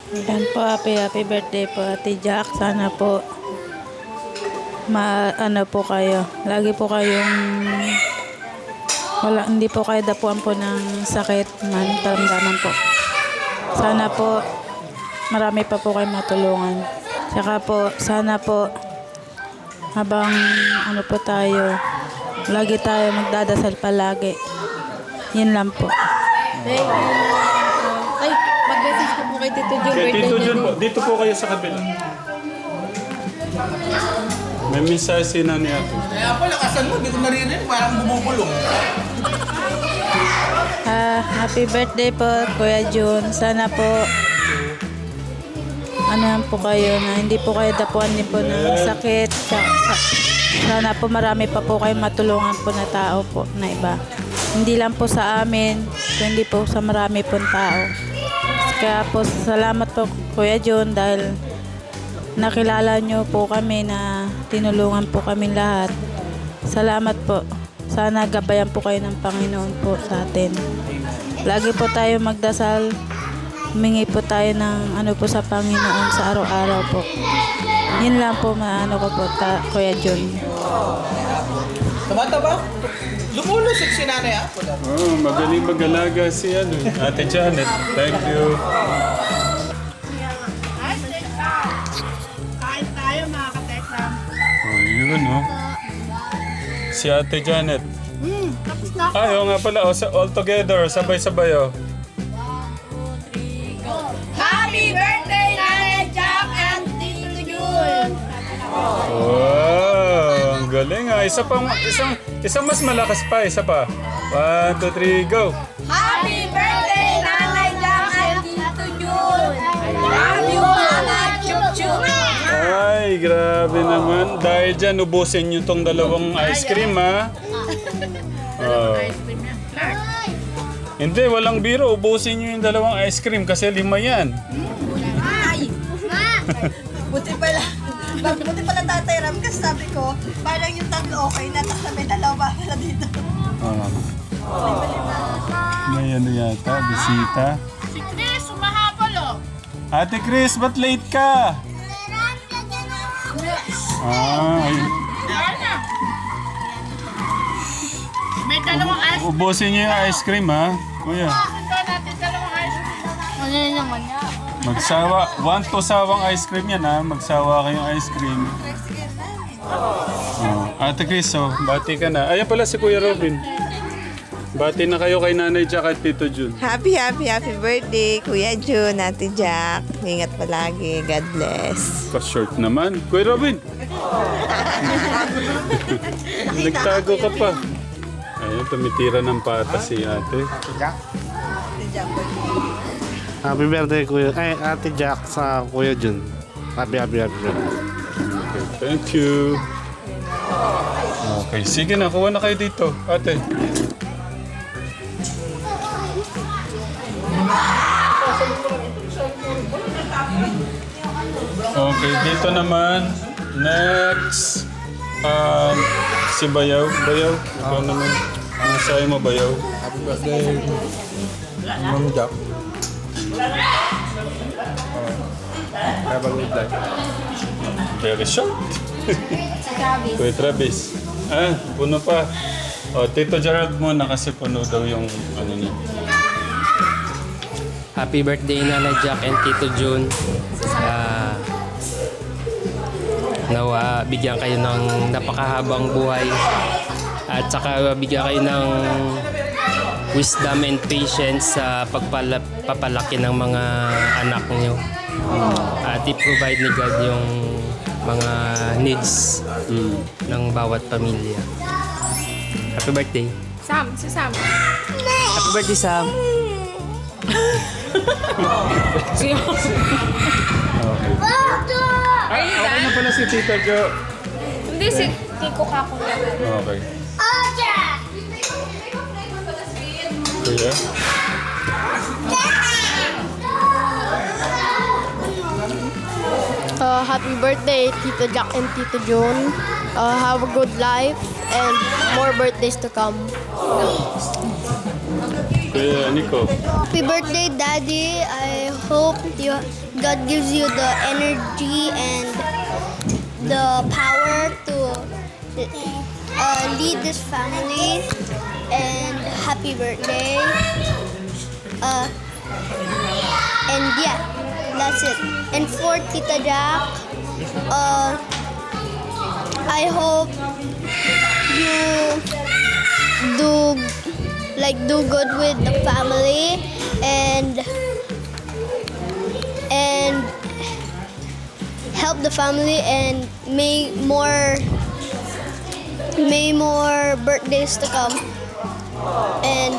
Yan po, happy birthday po Ate Jack. Sana po ano po kayo. Lagi po kayong hindi po kayo dapuan po ng sakit man, karamdaman po. Sana po marami pa po kayong matulungan. Tsaka po, sana po habang ano po tayo, lagi tayo magdadasal palagi. Yun lang po. Ay, mag-message ko po kay Tito Jun. Kay Tito Jun po, dito po kayo sa kabila. May mensahe si Nanay Ate. Kaya pala, kasan mo, hindi ko naririnig, parang bumubulong. Happy birthday po Kuya Jun. Sana po ano po kayo na hindi po kayo dapuan din po ng sakit. Sana po marami pa po kayong matulungan po na tao po na iba. Hindi lang po sa amin, kundi po sa marami pong tao. Kaya po salamat po Kuya Jun dahil nakilala nyo po kami na tinulungan po kami lahat. Salamat po. Sana gabayan po kayo ng Panginoon po sa atin. Lagi po tayo magdasal. Humingi po tayo ng ano po sa Panginoon sa araw-araw po. Yun lang po maano ko po Kuya Jun. Tumataba? Lumulusog si Nanay Apo. Oh, magaling mag-alaga si Ate Janet. Thank you. Kain tayo mga katekram. Oh, yun si Ate Janet. Tapos na. Ayaw nga pala, all together, sabay-sabay Happy birthday, Nanay Jack and Tito Jun! Wow, ang galing isang mas malakas pa, isa pa. 1, 2, 3, go! Happy birthday, Nanay Jack and Tito Jun! Love you, Mama Chup Chup! Ay, grabe naman. Dahil dyan, ubusin nyo tong dalawang ice cream, ha? Oh. Hindi, walang biro. Ubusin nyo yung dalawang ice cream kasi 5 yan. Ay! Buti pala Tatay Ram kasi sabi ko, parang yung tatlo okay na, tapos may dalawa pala dito. May ano yata, bisita. Si Chris, umahapal oh! Ate Chris, ba't late ka? Ay. May dalawang ice Ubusin nyo yung ice cream, ha? Kuya. Ito natin dalawang ice cream. Ano yun naman niya? Magsawa. 1 to sawang ice cream yan, ha? Magsawa kayong ice cream. Ate Chris, bati ka na. Ayan pala si Kuya Robin. Bati na kayo kay Nanay Jack at Tito Jun. Happy birthday, Kuya Jun, Ate Jack. Ingat palagi. God bless. Pa-short naman. Kuya Robin! Nagtago ka pa. Ayun, tumitira ng pata si ate. Happy birthday, Kuya. Ate Jack sa Kuya Jun. Happy birthday. Okay, thank you. Okay, sige na. Kuha na kayo dito, ate. Okay, dito naman. Next. Si Bayaw. Bayaw, ikaw naman. Masahe mo, Bayaw. Happy birthday, Ma'am Jack. Have a good life. Very short. Kuya Travis. Puno pa. Tito Gerald muna kasi puno daw yung ano niya. Happy birthday Nanay Jack and Tito Jun. Nawa bigyan kayo ng napakahabang buhay at saka bigyan kayo ng wisdom and patience sa pagpapalaki ng mga anak niyo. At i-provide ni God yung mga needs ng bawat pamilya. Happy birthday. Sam, si Sam. Happy birthday, Sam. Okay na pala si Tito Jo. Hindi, si Tiko Kako na. Okay. Kuya? Happy birthday, Tito Jack and Tito Jun. Have a good life and more birthdays to come. Kuya Nico. Happy birthday, Daddy. I hope God gives you the energy and the power to lead this family. And happy birthday. And yeah, that's it. And for Tita Jack, I hope you do good with the family and help the family and may more birthdays to come. And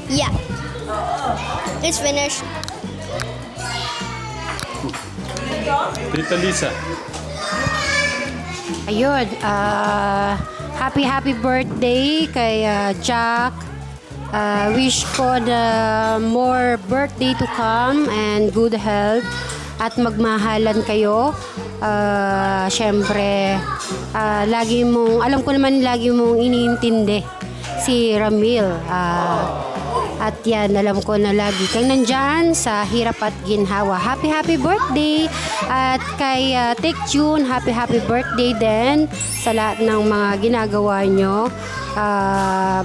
yeah, it's finished. Tita Lisa. Ayun, happy birthday kay Jack. Wish ko na more birthday to come and good health at magmahalan kayo. Siyempre, alam ko naman lagi mong iniintindi si Ramil. At yan, alam ko na lagi kang nandyan sa hirap at ginhawa. Happy birthday! At kay Take June, happy birthday din sa lahat ng mga ginagawa nyo.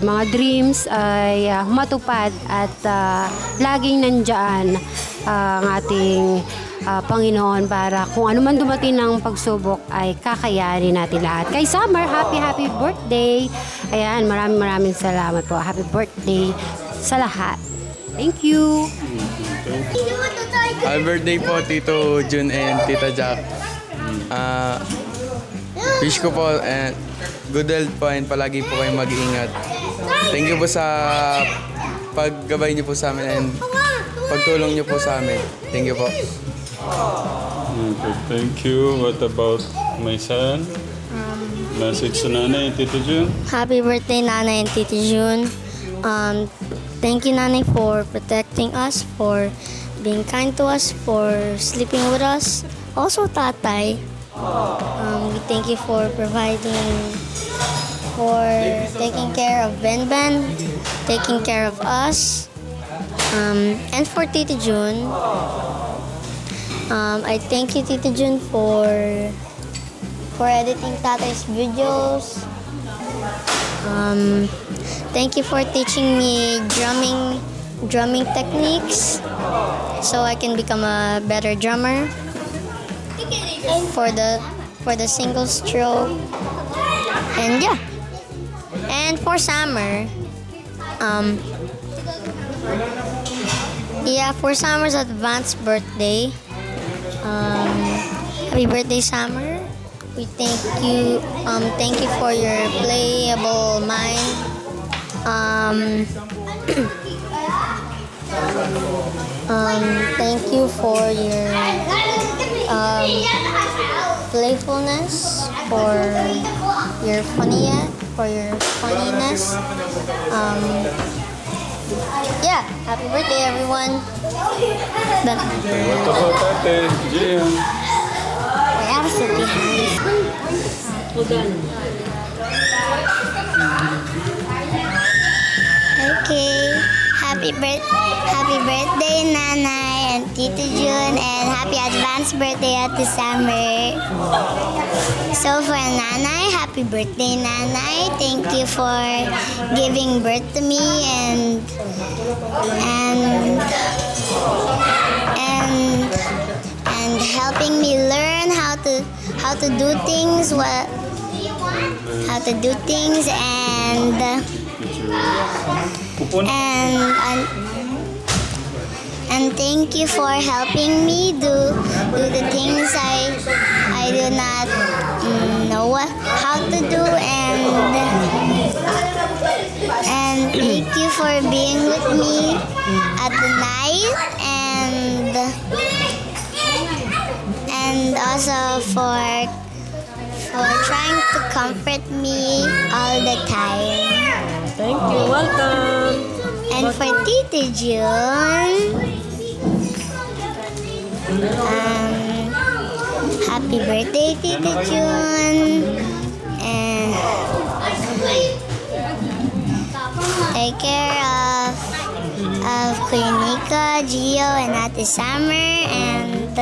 Mga dreams ay matupad at laging nandyan ang ating Panginoon para kung ano man dumating ng pagsubok ay kakayanin natin lahat. Kay Summer, happy birthday! Ayan, maraming salamat po. Happy birthday sa lahat. Thank you! Happy birthday po, Tito Jun and Tita Jack. Wish ko po good health po and palagi po kayong mag-iingat. Thank you po sa paggabay niyo po sa amin and pagtulong niyo po sa amin. Thank you po. Okay, thank you. What about my son? Message sa nanay, Tito Jun. Happy birthday, Nanay and Tita June. Thank you, Nanay, for protecting us, for being kind to us, for sleeping with us. Also, Tatay, we thank you for taking care of Ben, taking care of us. And for Tita June, I thank you, Tita June, for editing Tatay's videos. Thank you for teaching me drumming techniques so I can become a better drummer. For the single stroke. And yeah. And for Summer, for Summer's advanced birthday. Happy birthday, Summer. We thank you for your playable mind. Thank you for your playfulness, for your funniness. Happy birthday, everyone. Done. What about Ate Gian? I have to be Okay. Happy birthday, Nanay and Tito June, and happy advanced birthday at the Summer. So for Nanay, happy birthday, Nanay. Thank you for giving birth to me and helping me learn how to do things and thank you for helping me do the things I do not know how to do, and thank you for being with me at the night and also for trying to comfort me all the time. Thank you. Welcome. And for Tita June, happy birthday, Tita June. And take care of Kuya Nika, Gio, and Ate Summer, and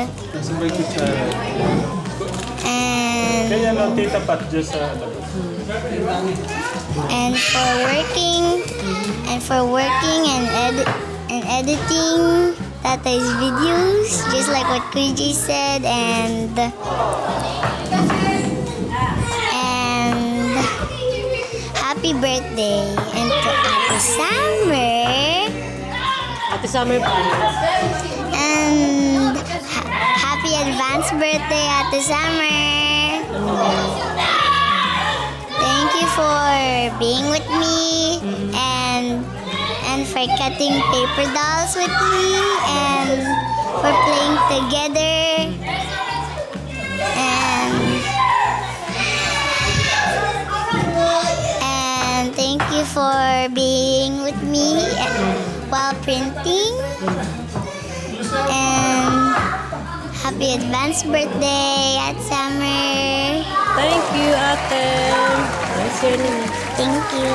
Kaya no, Tita Pat, dyan sa labas. and for working and editing Tatay's videos, just like what Kuya J said, and happy birthday and to Ate Summer. Ate Summer pa. And happy advance birthday, Ate Summer. Thank you for being with me and for cutting paper dolls with me and for playing together. And thank you for being with me while printing. And happy advance birthday at Summer. Thank you, ate. Nice your name. Thank you.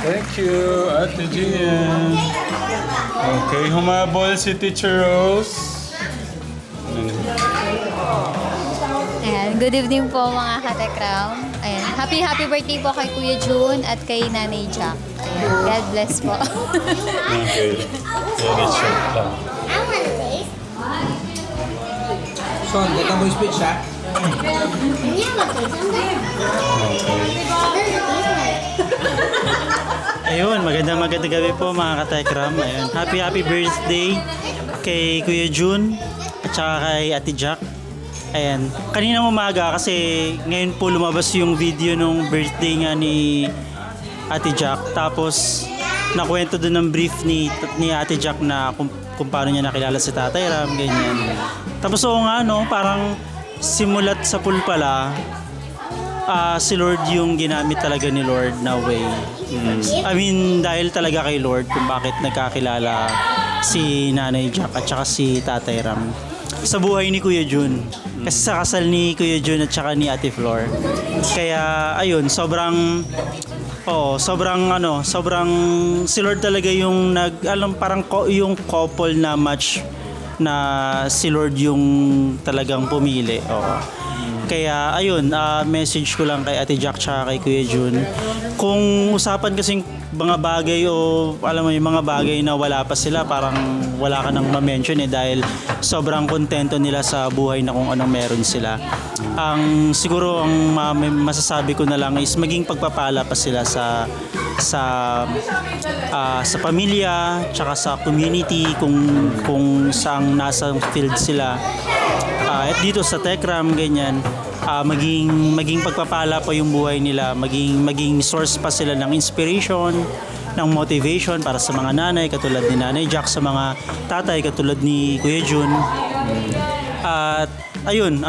Thank you, Ate Gian. Okay, humabol si Teacher Rose. Ayan, good evening po mga katekram. Ayan, happy birthday po kay Kuya June at kay Nanay Jack. Ayan, God bless po. Okay. Very short lang. I want to taste. Son, ganda mo yung speech ha? Can you have a taste on that? Okay. Does it taste like? Ayun, magandang gabi po mga katekram. Ayun, happy birthday kay Kuya June at saka kay Ate Jack. Ayan, kanina umaga kasi ngayon po lumabas yung video nung birthday nga ni Ate Jack. Tapos nakwento doon ng brief ni Ate Jack na kung paano niya nakilala si Tatay Ram, ganyan. Tapos oo nga no, parang simulat sa pool pala, si Lord yung ginamit talaga ni Lord na way. I mean, dahil talaga kay Lord kung bakit nagkakilala si Nanay Jack at saka si Tatay Ram sa buhay ni Kuya Jun. Kasi sa kasal ni Kuya Jun at saka ni Ate Flor. Kaya ayun, sobrang si Lord talaga yung parang yung couple na match na si Lord yung talagang pumili. Kaya ayun, message ko lang kay Ate Jack tsaka kay Kuya Jun. Kung usapan kasing mga bagay o alam mo yung mga bagay na wala pa sila, parang wala ka nang ma-mention dahil sobrang kontento nila sa buhay na kung anong meron sila. Siguro ang masasabi ko na lang is maging pagpapala pa sila sa pamilya tsaka sa community kung saang nasa field sila. At dito sa Tekram ganyan, maging pagpapala pa yung buhay nila, maging source pa sila ng inspiration, ng motivation para sa mga nanay katulad ni Nanay Jack, sa mga tatay katulad ni Kuya Jun. At ayun,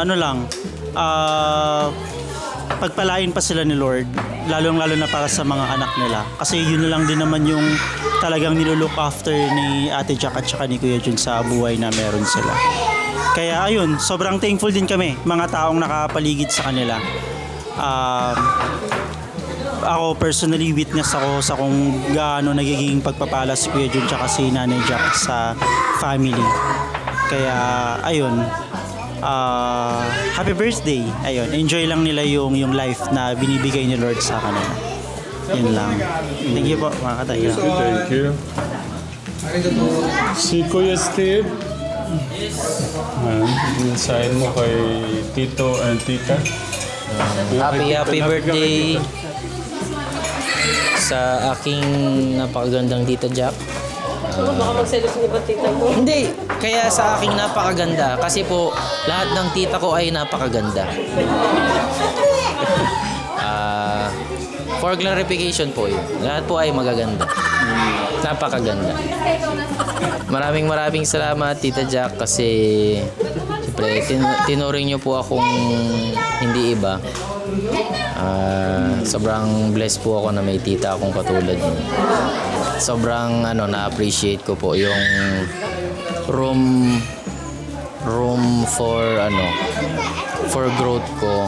pagpalain pa sila ni Lord, lalong-lalo na para sa mga anak nila. Kasi yun na lang din naman yung talagang nilook after ni Ate Jack at saka ni Kuya Jun sa buhay na meron sila. Kaya ayun, sobrang thankful din kami, mga taong nakapaligid sa kanila. Ako personally, witness ako sa kung gaano nagiging pagpapala si Kuya Jun tsaka si Nanay Jack sa family. Kaya ayun, happy birthday. Ayun, enjoy lang nila yung life na binibigay ni Lord sa kanila. Yun lang. Thank you po mga kataya. Thank you. Si Kuya Steve. Insahin mo kay Tito and Tita. Happy birthday sa aking napakagandang Tita Jack. Baka magselos ni ba tita mo? Hindi, kaya sa aking napakaganda kasi po lahat ng tita ko ay napakaganda. For clarification po yun, lahat po ay magaganda. Napakaganda. Maraming salamat Tita Jack kasi siyempre tinuring niyo po akong hindi iba. Sobrang blessed po ako na may tita akong katulad niyo. Sobrang na-appreciate ko po yung room for growth ko.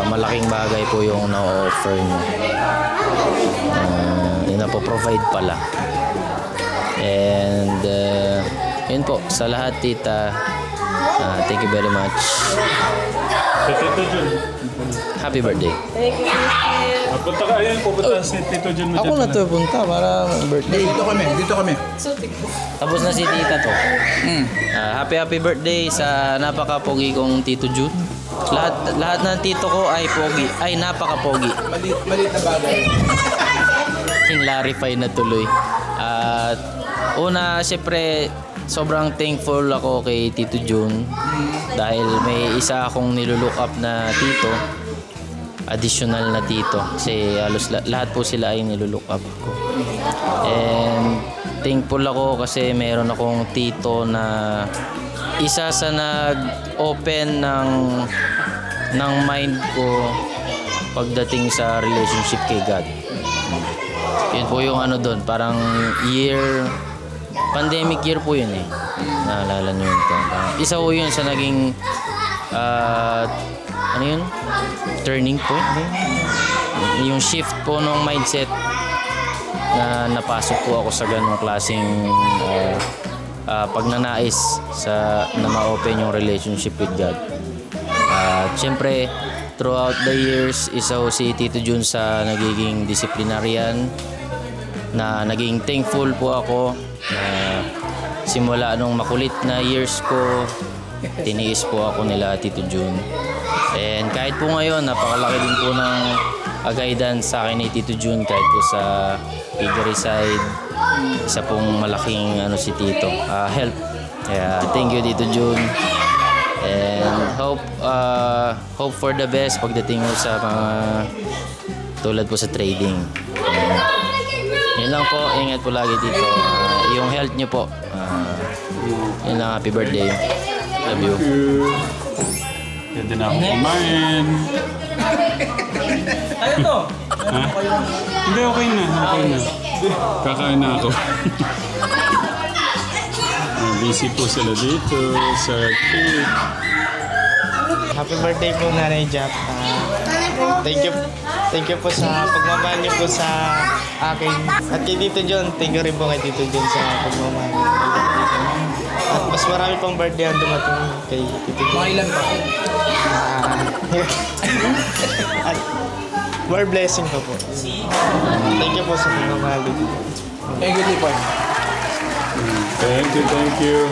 Malaking bagay po yung na-offer niyo. Yun na po, provide pala. And yun po, sa lahat tita, thank you very much. Kay Tito Jun. Happy birthday. Punta ka, ayan, pupunta si Tito Jun mo Ako dyan. na to punta para birthday. Dito kami. Tapos na si tita to. Happy birthday sa napaka-pogi kong Tito Jun. Lahat ng tito ko ay pogi, ay napaka-pogi. Maliit na bagay. Clarify na tuloy. At una, syempre, sobrang thankful ako kay Tito Jun dahil may isa akong nilulook up na tito, additional na tito, kasi halos lahat po sila ay nilulook up ko. And thankful ako kasi meron akong tito na isa sa nag-open ng mind ko pagdating sa relationship kay God. Yun po yung ano doon, parang pandemic year po yun eh. Naalala nyo yun po. Isa po yun sa naging, ano yun? Turning point? Yung shift po ng mindset na napasok po ako sa ganong klaseng pagnanais na ma-open yung relationship with God. Siyempre, throughout the years, isa ho si Tito Jun sa nagiging disciplinarian na naging thankful po ako na simula nung makulit na years ko, tiniis po ako nila Tito Jun. And kahit po ngayon, napakalaki din po ng guidance sa akin ni Tito Jun kahit po sa piggery side. Isa pong malaking si Tito. Help. Kaya thank you Tito Jun. And hope for the best pagdating mo sa mga tulad po sa trading. Yun lang po, ingat po lagi dito. Yung health nyo po. Yun lang, happy birthday. Love you. Yan din ako kumain. Ano? Ha? Hindi, okay na. Kakain na ako. Busy po sila dito sa cake. Happy birthday po Nanay Jack. Thank you po sa pagmamahal niyo po sa akin. At kay Tito John, thank you rin po kay Tito John sa pagmamahal. At mas marami pang birthday ang dumating kay Tito John. Mga ilan pa? At more blessing pa po. Thank you po sa pagmamahal. Thank you, Tipoy. Thank you.